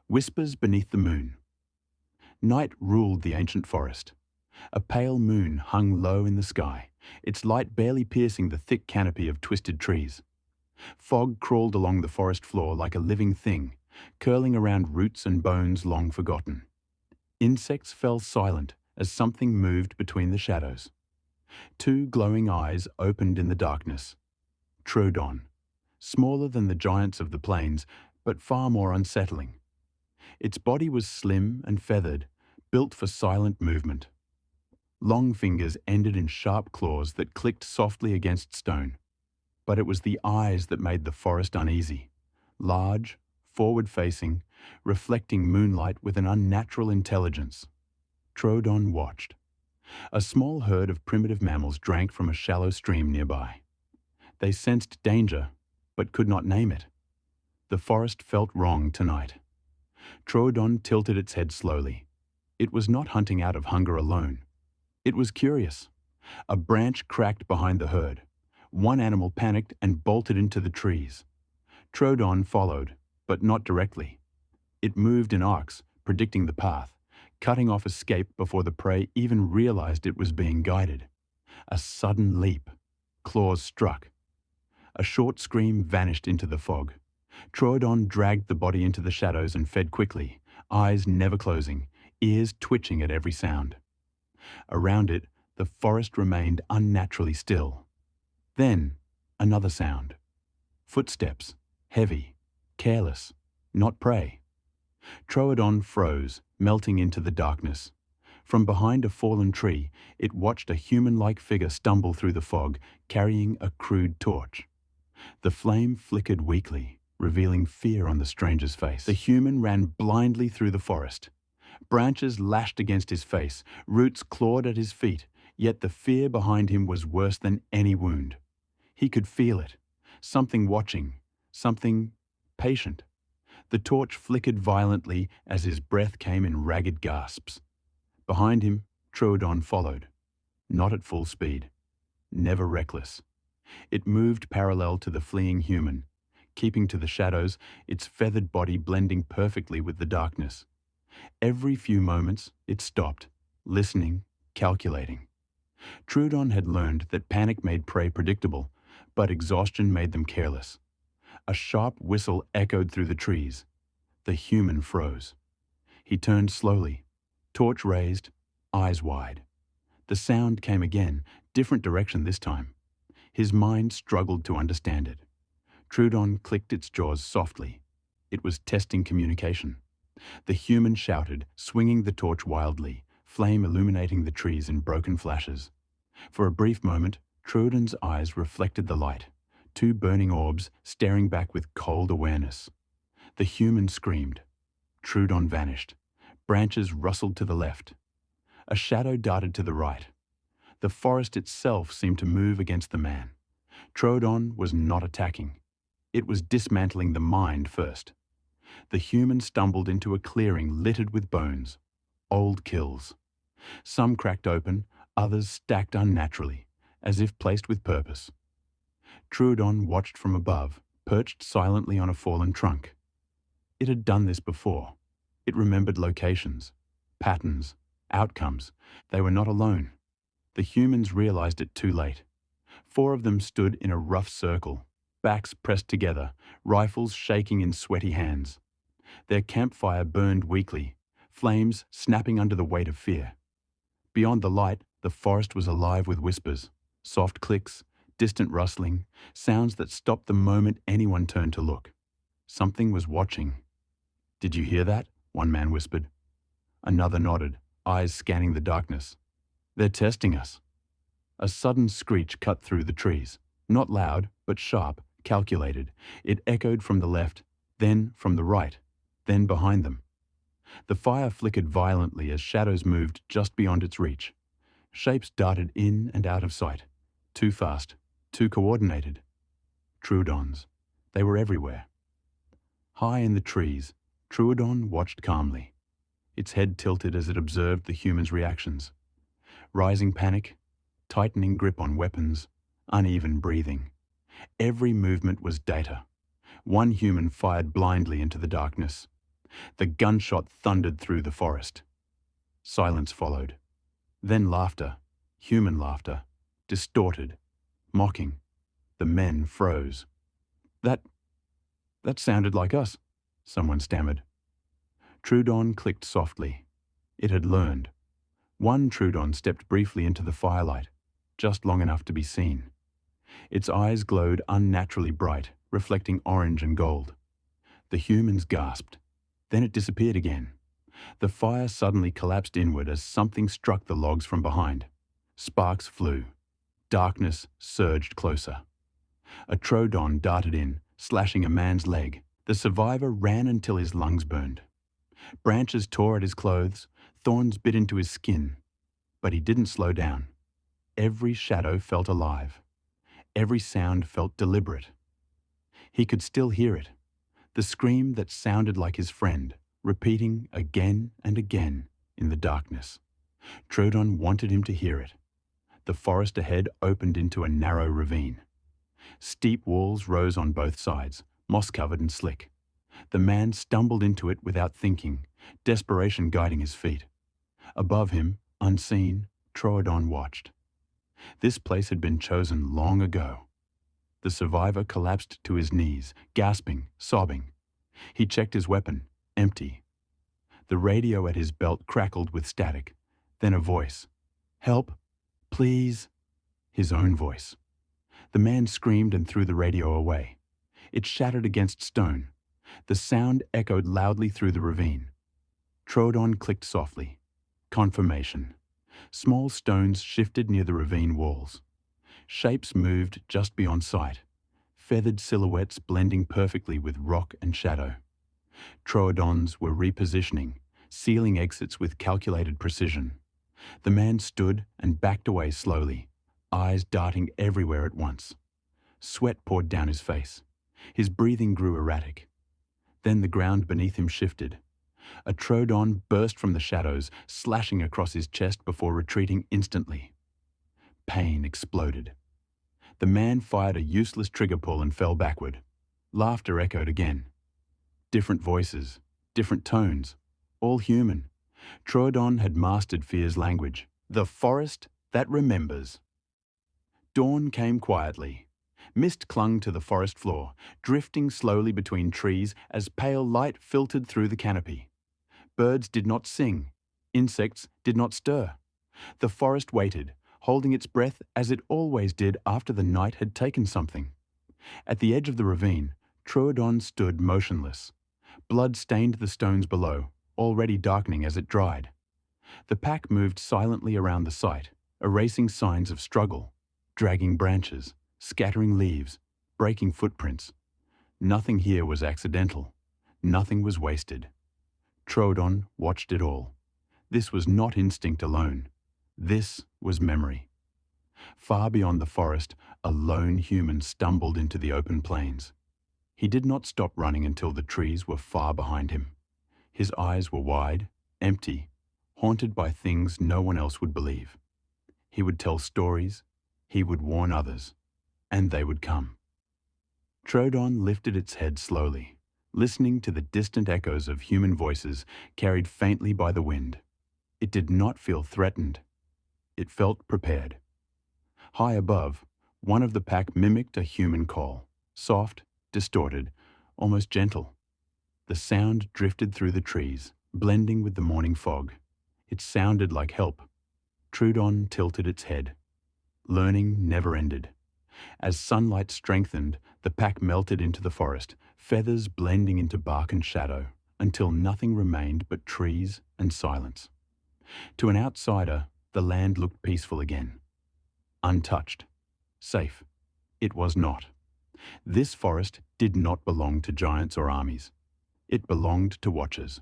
Whispers beneath the moon. Night ruled the ancient forest. A pale moon hung low in the sky, its light barely piercing the thick canopy of twisted trees. Fog crawled along the forest floor like a living thing, curling around roots and bones long forgotten. Insects fell silent as something moved between the shadows. Two glowing eyes opened in the darkness. Troodon, smaller than the giants of the plains, but far more unsettling. Its body was slim and feathered, built for silent movement. Long fingers ended in sharp claws that clicked softly against stone. But it was the eyes that made the forest uneasy. Large, forward-facing, reflecting moonlight with an unnatural intelligence. Troodon watched. A small herd of primitive mammals drank from a shallow stream nearby. They sensed danger, but could not name it. The forest felt wrong tonight. Troodon tilted its head slowly. It was not hunting out of hunger alone. It was curious. A branch cracked behind the herd. One animal panicked and bolted into the trees. Troodon followed, but not directly. It moved in arcs, predicting the path, cutting off escape before the prey even realized it was being guided. A sudden leap. Claws struck. A short scream vanished into the fog. Troodon dragged the body into the shadows and fed quickly, eyes never closing, ears twitching at every sound. Around it, the forest remained unnaturally still. Then, another sound. Footsteps, heavy, careless, not prey. Troodon froze, melting into the darkness. From behind a fallen tree, it watched a human-like figure stumble through the fog, carrying a crude torch. The flame flickered weakly, revealing fear on the stranger's face. The human ran blindly through the forest. Branches lashed against his face, roots clawed at his feet, yet the fear behind him was worse than any wound. He could feel it. Something watching, something patient. The torch flickered violently as his breath came in ragged gasps. Behind him, Troodon followed. Not at full speed. Never reckless. It moved parallel to the fleeing human, keeping to the shadows, its feathered body blending perfectly with the darkness. Every few moments, it stopped, listening, calculating. Troodon had learned that panic made prey predictable, but exhaustion made them careless. A sharp whistle echoed through the trees. The human froze. He turned slowly, torch raised, eyes wide. The sound came again, different direction this time. His mind struggled to understand it. Troodon clicked its jaws softly. It was testing communication. The human shouted, swinging the torch wildly, flame illuminating the trees in broken flashes. For a brief moment, Troodon's eyes reflected the light, two burning orbs staring back with cold awareness. The human screamed. Troodon vanished. Branches rustled to the left. A shadow darted to the right. The forest itself seemed to move against the man. Troodon was not attacking. It was dismantling the mind first. The human stumbled into a clearing littered with bones. Old kills. Some cracked open, others stacked unnaturally, as if placed with purpose. Troodon watched from above, perched silently on a fallen trunk. It had done this before. It remembered locations, patterns, outcomes. They were not alone. The humans realized it too late. 4 of them stood in a rough circle, backs pressed together, rifles shaking in sweaty hands. Their campfire burned weakly, flames snapping under the weight of fear. Beyond the light, the forest was alive with whispers, soft clicks, distant rustling, sounds that stopped the moment anyone turned to look. Something was watching. "Did you hear that?" one man whispered. Another nodded, eyes scanning the darkness. "They're testing us." A sudden screech cut through the trees. Not loud, but sharp, calculated. It echoed from the left, then from the right, then behind them. The fire flickered violently as shadows moved just beyond its reach. Shapes darted in and out of sight. Too fast, too coordinated. Troodons. They were everywhere. High in the trees, Troodon watched calmly. Its head tilted as it observed the human's reactions. Rising panic, tightening grip on weapons, uneven breathing. Every movement was data. One human fired blindly into the darkness. The gunshot thundered through the forest. Silence followed. Then laughter, human laughter, distorted, mocking. The men froze. That sounded like us, someone stammered. Troodon clicked softly. It had learned. One Troodon stepped briefly into the firelight, just long enough to be seen. Its eyes glowed unnaturally bright, reflecting orange and gold. The humans gasped. Then it disappeared again. The fire suddenly collapsed inward as something struck the logs from behind. Sparks flew. Darkness surged closer. A Troodon darted in, slashing a man's leg. The survivor ran until his lungs burned. Branches tore at his clothes, thorns bit into his skin. But he didn't slow down. Every shadow felt alive. Every sound felt deliberate. He could still hear it. The scream that sounded like his friend, repeating again and again in the darkness. Troodon wanted him to hear it. The forest ahead opened into a narrow ravine. Steep walls rose on both sides, moss-covered and slick. The man stumbled into it without thinking, desperation guiding his feet. Above him, unseen, Troodon watched. This place had been chosen long ago. The survivor collapsed to his knees, gasping, sobbing. He checked his weapon, empty. The radio at his belt crackled with static. Then a voice. "Help, please." His own voice. The man screamed and threw the radio away. It shattered against stone. The sound echoed loudly through the ravine. Troodon clicked softly. Confirmation. Small stones shifted near the ravine walls. Shapes moved just beyond sight, feathered silhouettes blending perfectly with rock and shadow. Troodons were repositioning, sealing exits with calculated precision. The man stood and backed away slowly, eyes darting everywhere at once. Sweat poured down his face. His breathing grew erratic. Then the ground beneath him shifted. A Troodon burst from the shadows, slashing across his chest before retreating instantly. Pain exploded. The man fired a useless trigger pull and fell backward. Laughter echoed again. Different voices, different tones, all human. Troodon had mastered fear's language. The forest that remembers. Dawn came quietly. Mist clung to the forest floor, drifting slowly between trees as pale light filtered through the canopy. Birds did not sing. Insects did not stir. The forest waited, holding its breath as it always did after the night had taken something. At the edge of the ravine, Troodon stood motionless. Blood stained the stones below, already darkening as it dried. The pack moved silently around the site, erasing signs of struggle, dragging branches, scattering leaves, breaking footprints. Nothing here was accidental. Nothing was wasted. Troodon watched it all. This was not instinct alone. This was memory. Far beyond the forest, a lone human stumbled into the open plains. He did not stop running until the trees were far behind him. His eyes were wide, empty, haunted by things no one else would believe. He would tell stories, he would warn others, and they would come. Troodon lifted its head slowly, listening to the distant echoes of human voices carried faintly by the wind. It did not feel threatened. It felt prepared. High above, one of the pack mimicked a human call, soft, distorted, almost gentle. The sound drifted through the trees, blending with the morning fog. It sounded like help. Troodon tilted its head. Learning never ended. As sunlight strengthened, the pack melted into the forest, feathers blending into bark and shadow, until nothing remained but trees and silence. To an outsider, the land looked peaceful again. Untouched. Safe. It was not. This forest did not belong to giants or armies. It belonged to watchers.